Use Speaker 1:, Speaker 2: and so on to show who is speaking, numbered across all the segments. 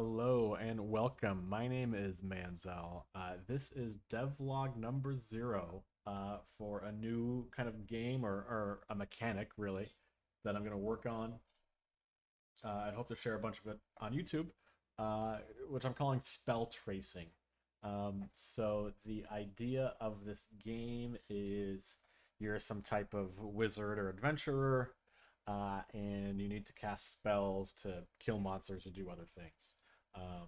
Speaker 1: Hello and welcome. My name is Manzel. This is Devlog number 0 for a new kind of game or a mechanic, really, that I'm going to work on. I hope to share a bunch of it on YouTube, uh, which I'm calling spell tracing. So the idea of this game is you're some type of wizard or adventurer, and you need to cast spells to kill monsters or do other things. Um,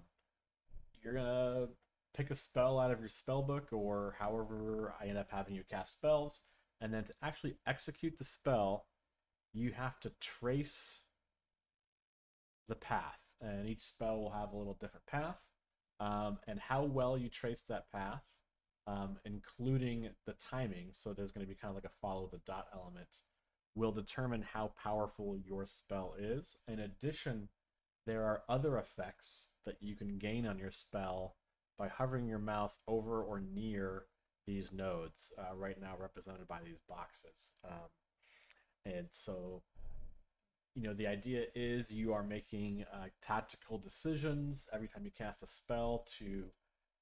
Speaker 1: you're gonna pick a spell out of your spell book or however I end up having you cast spells, and then to actually execute the spell, you have to trace the path, and each spell will have a little different path. And how well you trace that path, including the timing, so there's going to be kind of like a follow the dot element, will determine how powerful your spell is. In addition, there are other effects that you can gain on your spell by hovering your mouse over or near these nodes, right now represented by these boxes. And so, the idea is you are making tactical decisions every time you cast a spell to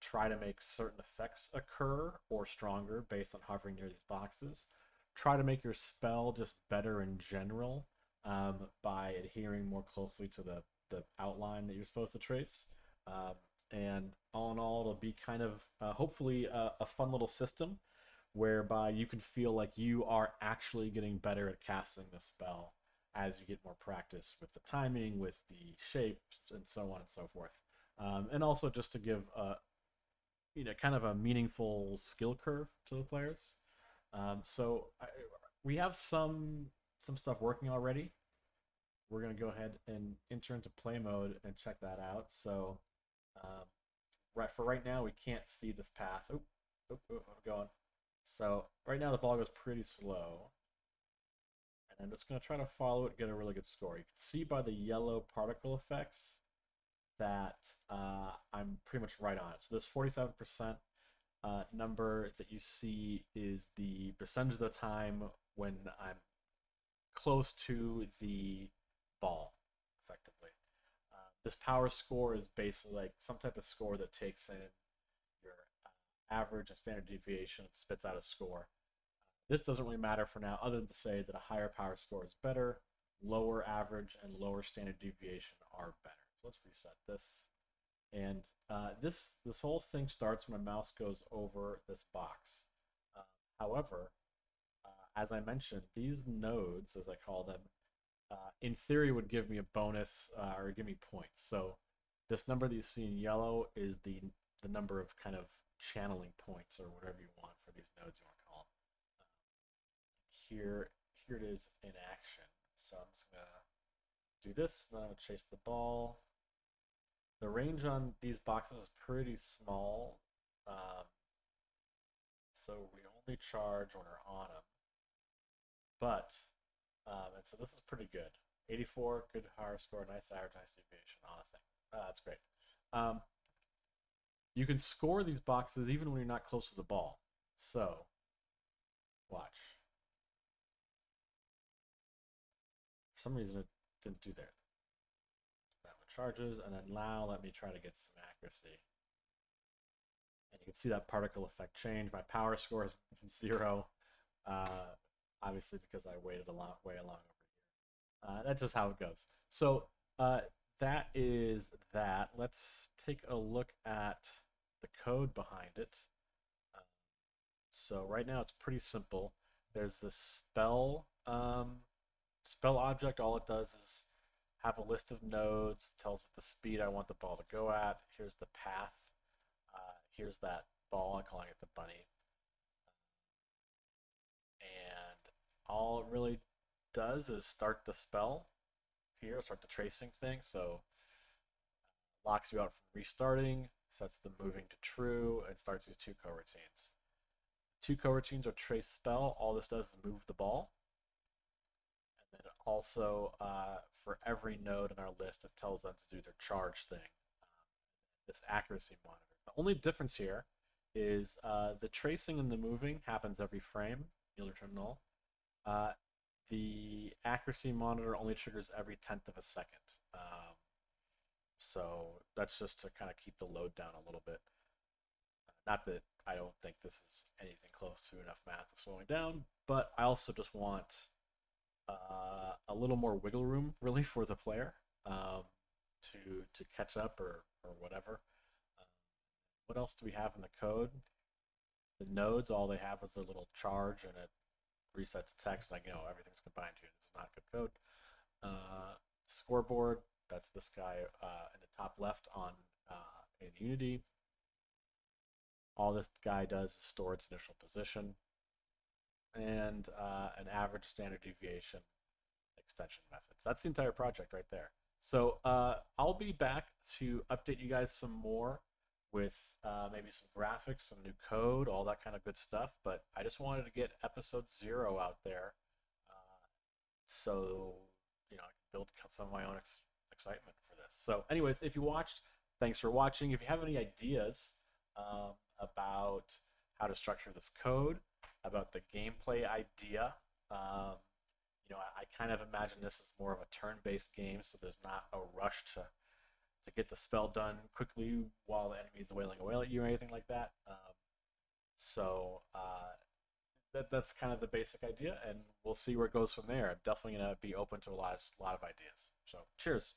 Speaker 1: try to make certain effects occur or stronger based on hovering near these boxes. Try to make your spell just better in general, by adhering more closely to the outline that you're supposed to trace. Um, and all in all, it'll be kind of hopefully a fun little system whereby you can feel like you are actually getting better at casting the spell as you get more practice with the timing, with the shapes, and so on and so forth. And also just to give kind of a meaningful skill curve to the players. We have some stuff working already. We're gonna go ahead and enter into play mode and check that out. So, um, right now we can't see this path. I'm going. So right now the ball goes pretty slow, and I'm just gonna try to follow it, get a really good score. You can see by the yellow particle effects that I'm pretty much right on it. So this 47% number that you see is the percentage of the time when I'm close to the ball, effectively. This power score is basically like some type of score that takes in your average and standard deviation and spits out a score. This doesn't really matter for now, other than to say that a higher power score is better, lower average and lower standard deviation are better. So let's reset this. And this whole thing starts when my mouse goes over this box. Uh, However, as I mentioned, these nodes, as I call them, in theory would give me a bonus, or give me points. So this number that you see in yellow is the number of kind of channeling points or whatever you want for these nodes you want to call them. Here it is in action. So I'm just gonna do this. Then I'm gonna chase the ball. The range on these boxes is pretty small, um, so we only charge when we're on them. But and so this is pretty good. 84, good higher score, nice average, nice deviation on a thing. That's great. Um, you can score these boxes even when you're not close to the ball. So, watch. For some reason, it didn't do that. That one charges, and then now let me try to get some accuracy. And you can see that particle effect change. My power score is 0, obviously because I waited a long way along over here. That's just how it goes. So that is that. Let's take a look at the code behind it. So right now it's pretty simple. There's this spell object. All it does is have a list of nodes, tells it the speed I want the ball to go at. Here's the path. Here's that ball. I'm calling it the bunny. And all it really does is start the spell here, start the tracing thing. So locks you out from restarting, sets the moving to true, and starts these two coroutines. Two coroutines are trace spell. All this does is move the ball. And then also, for every node in our list, it tells them to do their charge thing, this accuracy monitor. The only difference here is the tracing and the moving happens every frame. You'll return null. The accuracy monitor only triggers every 10th of a second. So that's just to kind of keep the load down a little bit. Not that I don't think this is anything close to enough math to slowing down, but I also just want a little more wiggle room, really, for the player um, to catch up or whatever. Uh, what else do we have in the code? The nodes, all they have is a little charge and it resets the text. Like, everything's combined here. This is not good code. Scoreboard, that's this guy in the top left on in Unity. All this guy does is store its initial position and an average standard deviation extension methods. That's the entire project right there. So I'll be back to update you guys some more with maybe some graphics, some new code, all that kind of good stuff. But I just wanted to get episode 0 out there, so I can build some of my own excitement for this. So, anyways, if you watched, thanks for watching. If you have any ideas about how to structure this code, about the gameplay idea, I kind of imagine this as more of a turn-based game, so there's not a rush to get the spell done quickly while the enemy is wailing away at you or anything like that. So that's kind of the basic idea, and we'll see where it goes from there. I'm definitely gonna be open to a lot of ideas. So cheers.